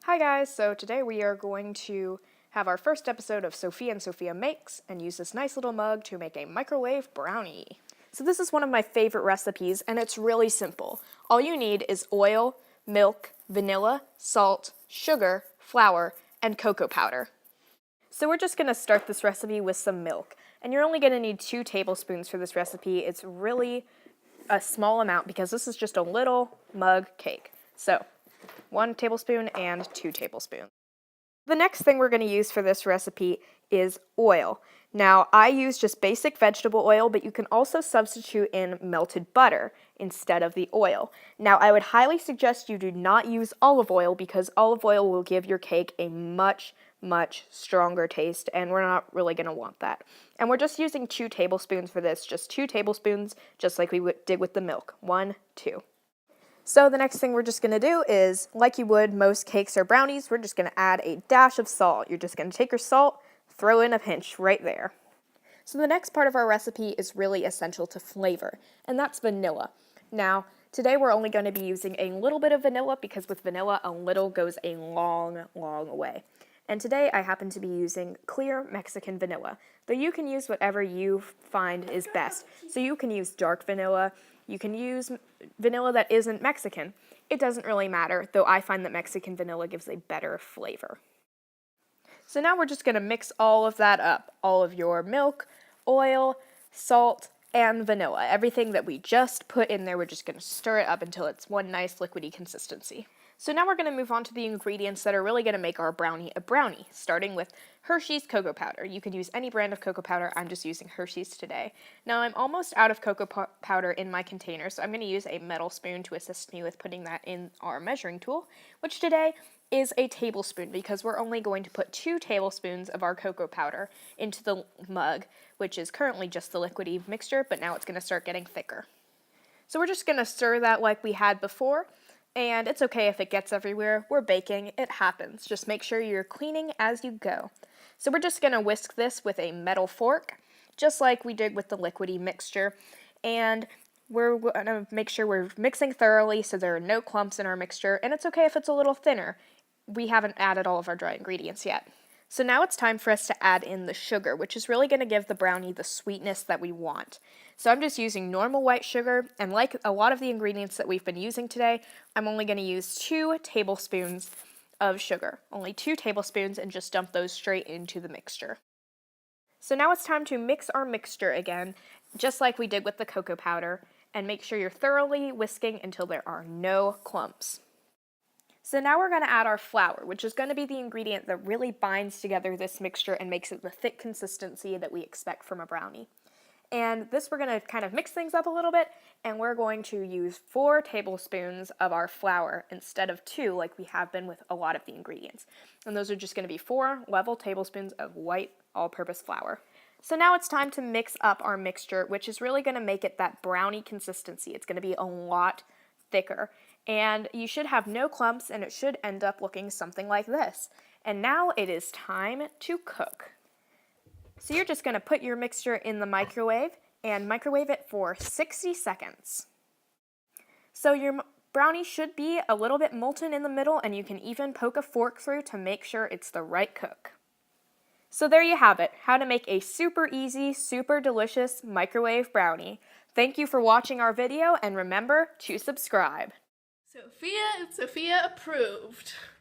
Hi guys, so today we are going to have our first episode of Sophia Makes and use this nice little mug to make a microwave brownie. So this is one of my favorite recipes and it's really simple. All you need is oil, milk, vanilla, salt, sugar, flour, and cocoa powder. So we're just going to start this recipe with some milk. And you're only going to need 2 tablespoons for this recipe. It's really a small amount because this is just a little mug cake. So 1 tablespoon and 2 tablespoons. The next thing we're going to use for this recipe is oil. Now, I use just basic vegetable oil, but you can also substitute in melted butter instead of the oil. Now, I would highly suggest you do not use olive oil because olive oil will give your cake a much stronger taste, and we're not really going to want that. And we're just using 2 tablespoons for this, just 2 tablespoons, just like we did with the milk. 1, 2. So the next thing we're just going to do is, like you would most cakes or brownies, we're just going to add a dash of salt. You're just going to take your salt, throw in a pinch right there. So the next part of our recipe is really essential to flavor, and that's vanilla. Now, today we're only going to be using a little bit of vanilla because with vanilla, a little goes a long way. And today I happen to be using clear Mexican vanilla, though you can use whatever you find is best. So you can use dark vanilla, you can use vanilla that isn't Mexican. It doesn't really matter, though I find that Mexican vanilla gives a better flavor. So now we're just going to mix all of that up, all of your milk, oil, salt, and vanilla. Everything that we just put in there, we're just going to stir it up until it's one nice liquidy consistency. So now we're going to move on to the ingredients that are really going to make our brownie a brownie, starting with Hershey's cocoa powder. You can use any brand of cocoa powder. I'm just using Hershey's today. Now I'm almost out of cocoa powder in my container, so I'm going to use a metal spoon to assist me with putting that in our measuring tool, which today is a tablespoon because we're only going to put 2 tablespoons of our cocoa powder into the mug, which is currently just the liquidy mixture, but now it's going to start getting thicker. So we're just going to stir that like we had before. And it's okay if it gets everywhere. We're baking. It happens. Just make sure you're cleaning as you go. So we're just going to whisk this with a metal fork, just like we did with the liquidy mixture. And we're going to make sure we're mixing thoroughly so there are no clumps in our mixture. And it's okay if it's a little thinner. We haven't added all of our dry ingredients yet. So now it's time for us to add in the sugar, which is really going to give the brownie the sweetness that we want. So I'm just using normal white sugar, and like a lot of the ingredients that we've been using today, I'm only going to use 2 tablespoons of sugar. Only 2 tablespoons, and just dump those straight into the mixture. So now it's time to mix our mixture again, just like we did with the cocoa powder, and make sure you're thoroughly whisking until there are no clumps. So now we're going to add our flour, which is going to be the ingredient that really binds together this mixture and makes it the thick consistency that we expect from a brownie. And this we're going to kind of mix things up a little bit, and we're going to use 4 tablespoons of our flour instead of 2 like we have been with a lot of the ingredients. And those are just going to be 4 level tablespoons of white all-purpose flour. So now it's time to mix up our mixture, which is really going to make it that brownie consistency. It's going to be a lot thicker. And you should have no clumps, and it should end up looking something like this. And now it is time to cook. So you're just going to put your mixture in the microwave and microwave it for 60 seconds. So your brownie should be a little bit molten in the middle, and you can even poke a fork through to make sure it's the right cook. So there you have it, how to make a super easy, super delicious microwave brownie. Thank you for watching our video, and remember to subscribe. Sophia and Sophia approved.